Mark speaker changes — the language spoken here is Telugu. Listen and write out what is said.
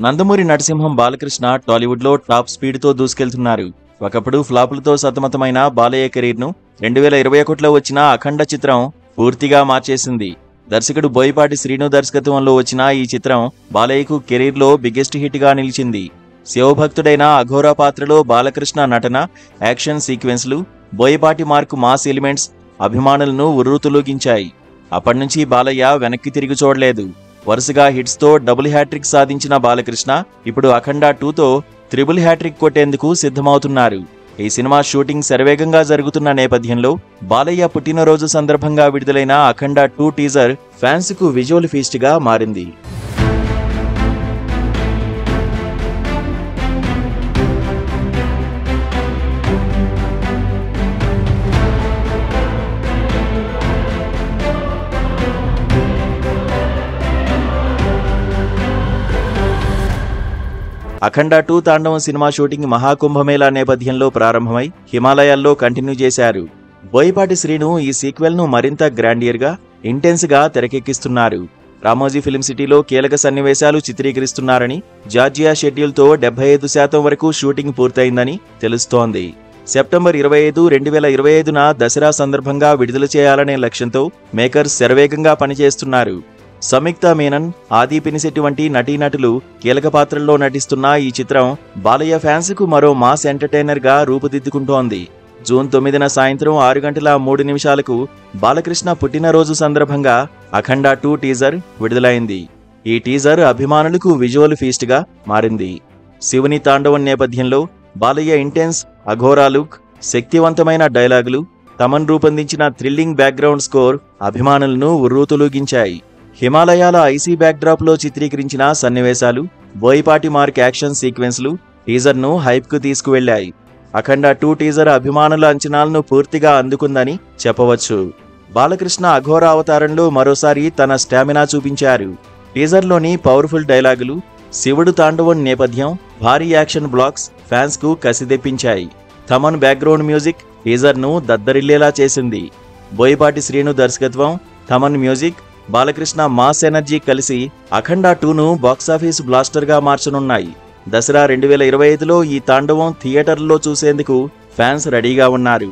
Speaker 1: నందమూరి నరసింహం బాలకృష్ణ టాలీవుడ్లో టాప్ స్పీడ్తో దూసుకెళ్తున్నారు. ఒకప్పుడు ఫ్లాపులతో సతమతమైన బాలయ్య కెరీర్ను 2021లో వచ్చిన అఖండ చిత్రం పూర్తిగా మార్చేసింది. దర్శకుడు బోయపాటి శ్రీను దర్శకత్వంలో వచ్చిన ఈ చిత్రం బాలయ్యకు కెరీర్లో బిగ్గెస్ట్ హిట్గా నిలిచింది. శివభక్తుడైన అఘోరా పాత్రలో బాలకృష్ణ నటన, యాక్షన్ సీక్వెన్స్లు, బోయపాటి మార్కు మాస్ ఎలిమెంట్స్ అభిమానులను ఉర్రూతలూగించాయి. అప్పటినుంచి బాలయ్య వెనక్కి తిరిగి చూడలేదు. వరుసగా హిట్స్తో డబుల్ హ్యాట్రిక్ సాధించిన బాలకృష్ణ ఇప్పుడు అఖండ 2తో త్రిబుల్ హ్యాట్రిక్ కొట్టేందుకు సిద్ధమవుతున్నారు. ఈ సినిమా షూటింగ్ శరవేగంగా జరుగుతున్న నేపథ్యంలో బాలయ్య పుట్టినరోజు సందర్భంగా విడుదలైన అఖండ 2 టీజర్ ఫ్యాన్స్ కు విజువల్ ఫీస్ట్ గా మారింది. అఖండ 2 తాండవం సినిమా షూటింగ్ మహాకుంభమేళా నేపథ్యంలో ప్రారంభమై హిమాలయాల్లో కంటిన్యూ చేశారు. బోయపాటి శ్రీను ఈ సీక్వెల్ను మరింత గ్రాండియర్గా, ఇంటెన్స్గా తెరకెక్కిస్తున్నారు. రామోజీ ఫిల్మ్ సిటీలో కీలక సన్నివేశాలు చిత్రీకరిస్తున్నారని, జార్జియా షెడ్యూల్తో 75% వరకు షూటింగ్ పూర్తయిందని తెలుస్తోంది. సెప్టెంబర్ 25, 2025న దసరా సందర్భంగా విడుదల చేయాలనే లక్ష్యంతో మేకర్స్ శరవేగంగా పనిచేస్తున్నారు. సంయుక్త మీనన్, ఆది పినిశెట్టి వంటి నటీనటులు కీలక పాత్రల్లో నటిస్తున్న ఈ చిత్రం బాలయ్య ఫ్యాన్స్ కు మరో మాస్ ఎంటర్టైనర్ గా రూపుదిద్దుకుంటోంది. జూన్ 9న సాయంత్రం 6:03 బాలకృష్ణ పుట్టినరోజు సందర్భంగా అఖండ 2 టీజర్ విడుదలైంది. ఈ టీజర్ అభిమానులకు విజువల్ ఫీస్ట్ గా మారింది. శివుని తాండవం నేపథ్యంలో బాలయ్య ఇంటెన్స్ అఘోరా లుక్, శక్తివంతమైన డైలాగులు, తమన్ రూపొందించిన థ్రిల్లింగ్ బ్యాక్గ్రౌండ్ స్కోర్ అభిమానులను ఉర్రూతలూగించాయి. హిమాలయాల ఐసీ బ్యాక్డ్రాప్ లో చిత్రీకరించిన సన్నివేశాలు, బోయపాటి మార్క్ యాక్షన్ సీక్వెన్స్లు టీజర్ను హైప్కు తీసుకువెళ్లాయి. అఖండ 2 టీజర్ అభిమానుల అంచనాలను పూర్తిగా అందుకుందని చెప్పవచ్చు. బాలకృష్ణ అఘోరా అవతారంలో మరోసారి తన స్టామినా చూపించారు. టీజర్లోని పవర్ఫుల్ డైలాగులు, శివుడు తాండవం నేపథ్యం, భారీ యాక్షన్ బ్లాక్స్ ఫ్యాన్స్ కు కసి తెప్పించాయి. తమన్ బ్యాక్గ్రౌండ్ మ్యూజిక్ టీజర్ను దద్దరిల్లేలా చేసింది. బోయపాటి శ్రీను దర్శకత్వం, Thaman music, Balakrishna mass energy కలిసి అఖండ 2ను బాక్సాఫీస్ బ్లాస్టర్గా మార్చనున్నాయి. దసరా 2025లో ఈ తాండవం థియేటర్లో చూసేందుకు ఫ్యాన్స్ రెడీగా ఉన్నారు.